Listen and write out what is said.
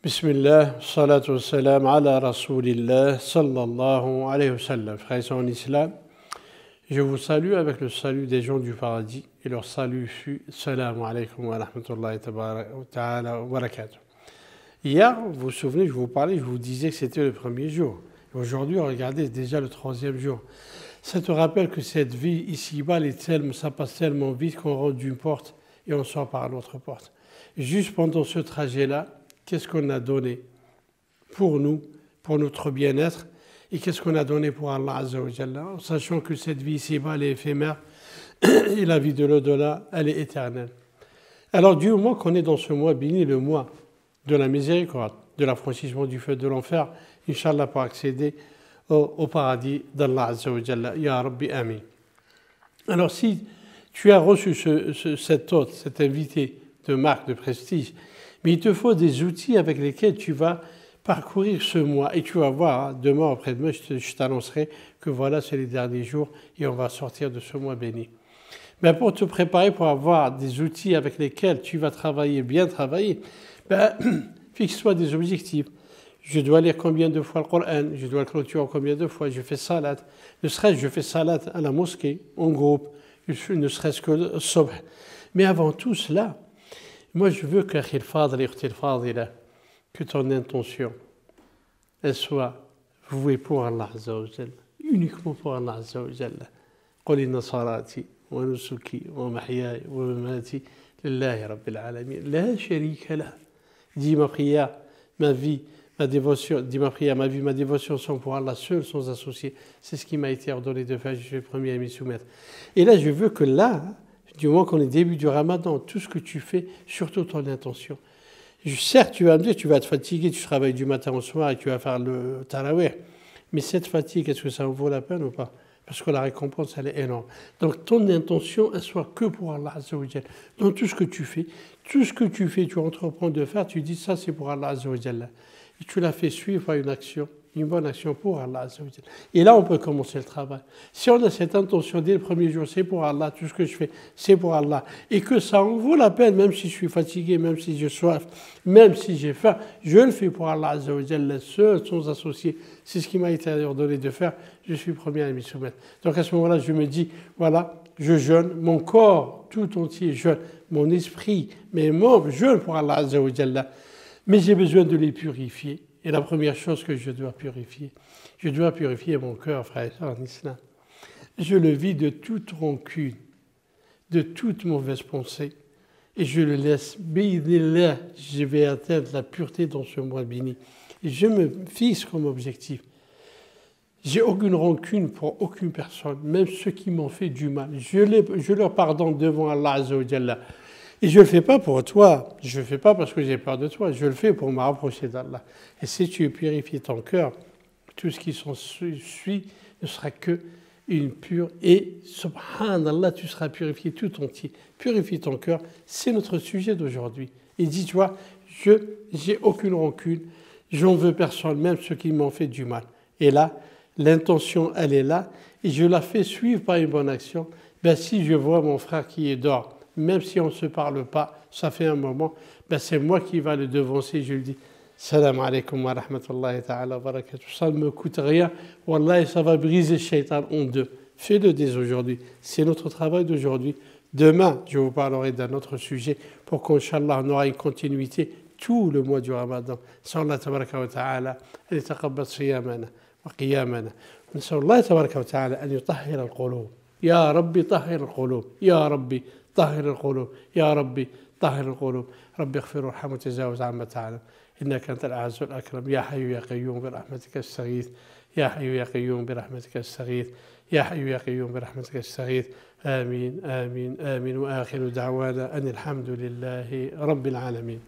Bismillah, salatu wassalam ala rasulillah, sallallahu alayhi wa sallam. Frères et sœurs en islam, je vous salue avec le salut des gens du paradis et leur salut fut Salamu alaykum wa rahmatullahi ta'ala wa barakatuh. Hier, vous vous souvenez, je vous parlais, je vous disais que c'était le premier jour. Aujourd'hui, regardez, c'est déjà le troisième jour. Ça te rappelle que cette vie ici-bas, ça passe tellement vite qu'on rentre d'une porte et on sort par l'autre porte. Juste pendant ce trajet-là, qu'est-ce qu'on a donné pour nous, pour notre bien-être, et qu'est-ce qu'on a donné pour Allah Azza wa Jalla, en sachant que cette vie ici-bas, elle est éphémère, et la vie de l'au-delà, elle est éternelle. Alors du moment qu'on est dans ce mois béni, le mois de la miséricorde, de l'affranchissement du feu de l'enfer, Inch'Allah, pour accéder au paradis d'Allah Azza wa Jalla. Ya Rabbi, Amin. Alors si tu as reçu cet hôte, cet invité de marque, de prestige, mais il te faut des outils avec lesquels tu vas parcourir ce mois. Et tu vas voir, demain après-demain, je t'annoncerai que voilà, c'est les derniers jours et on va sortir de ce mois béni. Mais pour te préparer, pour avoir des outils avec lesquels tu vas travailler, bien travailler, fixe-toi des objectifs. Je dois lire combien de fois le Coran, je dois le clôturer combien de fois, je fais salat. Ne serait-ce je fais salat à la mosquée, en groupe, ne serait-ce que le subh. Mais avant tout cela, moi, je veux que ton intention, elle soit vouée pour Allah Azza wa Jalla, uniquement pour Allah Azza wa Jalla. قل إن صلاتي ونسكي ومحياي ومماتي لله رب العالمين لا شريك له. Dis ma prière, ma vie, ma dévotion, dis ma prière, ma vie, ma dévotion sont pour Allah seul, sans associé. C'est ce qui m'a été ordonné de faire, je suis le premier à m'y soumettre. Et là, je veux que là, du moment qu'on est début du Ramadan, tout ce que tu fais, surtout ton intention. Certes, tu vas me dire, tu vas être fatigué, tu travailles du matin au soir et tu vas faire le tarawih. Mais cette fatigue, est-ce que ça en vaut la peine ou pas? Parce que la récompense, elle est énorme. Donc ton intention, elle soit que pour Allah Azza wa Jalla. Dans tout ce que tu fais, tu entreprends de faire, tu dis ça c'est pour Allah Azza wa Jalla. Et tu l'as fait suivre par une action, une bonne action pour Allah Azza wa Jalla. Et là, on peut commencer le travail. Si on a cette intention dès le premier jour, c'est pour Allah, tout ce que je fais, c'est pour Allah, et que ça en vaut la peine, même si je suis fatigué, même si j'ai soif, même si j'ai faim, je le fais pour Allah Azza wa Jalla, seul, sans associé. C'est ce qui m'a été ordonné de faire, je suis premier à m'y soumettre. Donc à ce moment-là, je me dis, voilà, je jeûne, mon corps tout entier jeûne, mon esprit, mes membres jeûnent pour Allah Azza wa Jalla. Mais j'ai besoin de les purifier. Et la première chose que je dois purifier mon cœur, frère en islam. Je le vis de toute rancune, de toute mauvaise pensée. Et je le laisse, là, je vais atteindre la pureté dans ce mois béni. Et je me fixe comme objectif. J'ai aucune rancune pour aucune personne, même ceux qui m'ont fait du mal. Je leur pardonne devant Allah Azza wa Jalla. Et je ne le fais pas pour toi, je ne le fais pas parce que j'ai peur de toi, je le fais pour me rapprocher d'Allah. Et si tu purifies ton cœur, tout ce qui s'ensuit ne sera que une pure. Et subhanallah, tu seras purifié tout entier. Purifie ton cœur, c'est notre sujet d'aujourd'hui. Et dis-toi, j'ai aucune rancune, j'en veux personne, même ceux qui m'ont fait du mal. Et là, l'intention, elle est là, et je la fais suivre par une bonne action. Si je vois mon frère qui est dehors, même si on ne se parle pas, ça fait un moment, c'est moi qui va le devancer, je lui dis Salam alaikum wa rahmatullahi ta'ala wa barakatuh. Ça ne me coûte rien, wallah, ça va briser le shaitan en deux. Fais-le dès aujourd'hui, c'est notre travail d'aujourd'hui. Demain, je vous parlerai d'un autre sujet pour qu'Inch'Allah, on aura une continuité tout le mois du Ramadan. Sallallahu tabaraka wa ta'ala, an yataqabbal siyamana wa qiyamana. نسأل الله تبارك وتعالى أن يطهر القلوب يا ربي طهر القلوب يا ربي طهر القلوب يا ربي طهر القلوب ربي اغفر وارحم وتجاوز عما تعلم إنك أنت الأعز الأكرم يا حي يا قيوم برحمتك استغيث يا حي يا قيوم برحمتك استغيث يا حي يا قيوم برحمتك استغيث آمين آمين آمين وآخر دعوانا أن الحمد لله رب العالمين.